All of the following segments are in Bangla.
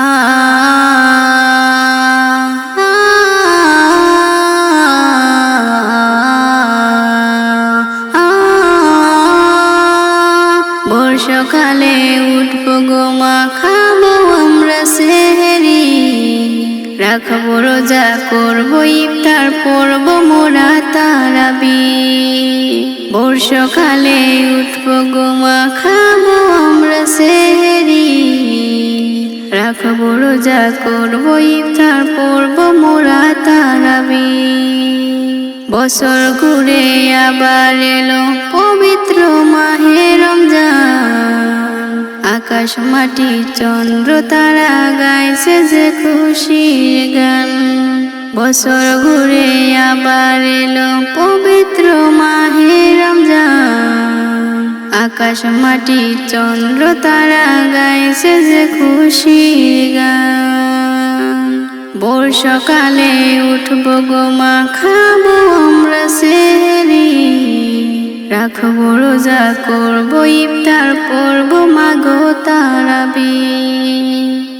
আ বর্ষাকালে উঠবো গো মা, খাবো আমরা সেহরি, রাখবো রোজা, করবো ইফতার, পড়বো মোরা তারাবি। বর্ষাকালে উঠবো গো মা, খাবো আমরা সেহরি, রাখবো রোজা, করবো ইফতার, পড়বো মোরা তারাবি। বছর ঘুরে আবার এলো পবিত্র মাহে রমজান, আকাশ মাটি চন্দ্র তারা গাইছে যে খুশির গান। বছর ঘুরে আবার এলো পবিত্র মাহে রমজান, আকাশ মাটি চন্দ্র তারা গাইছে যে খুশির গান। বর্ষাকালে উঠবো গো মা, খাবো আমরা সেহরি, রাখবো রোজা, করবো ইফতার, পড়বো মাগো তারাবি।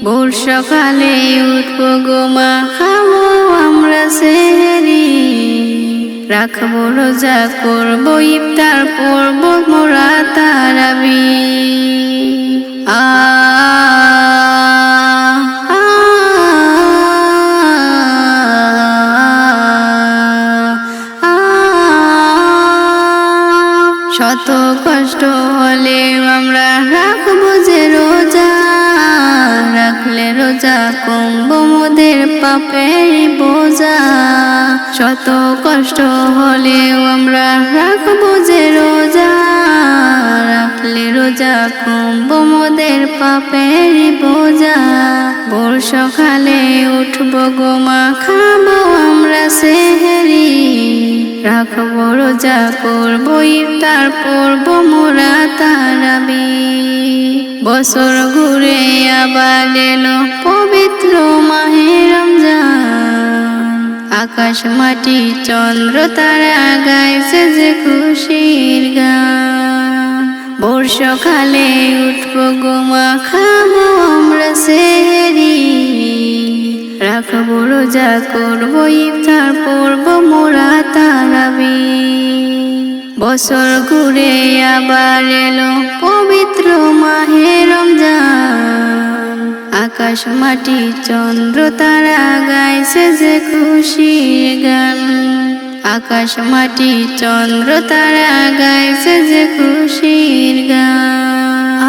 বর্ষাকালে উঠবো গো মা, খাবো আমরা সেহরি, রাখবো রোজা, করবো ইফতার, পড়বো মোরা তারাবি। শত কষ্ট হলে আমরা রাখবো যে রোজা, রাখলে রোজা কমবো মোদের পাপের বোঝা। শত কষ্ট হলেও আমরা রাখবো যে রোজা, রাখলে রোজা কমবো মোদের পাপের বোঝা। বর্ষাকালে উঠবো গো মা, খাবো আমরা সেহরি, রাখবো রোজা, করবো ইফতার, পড়বো মোরা তারাবি। বছর ঘুরে আবার এলো পবিত্র মাহে রমজান, আকাশ মাটি চন্দ্র তারা গাইছে যে খুশির গান। বর্ষাকালে উঠবো গো মা, খাবো আমরা সেহরি, রাখবো রোজা, করবো ইফতার, পড়বো মোরা তারাবি। বছর ঘুরে আবার এলো পবিত্র মাহে রমজান, আকাশ মাটি চন্দ্র তারা গাইছে যে খুশির গান। আকাশ মাটি চন্দ্র তারা গাইছে যে খুশির গান।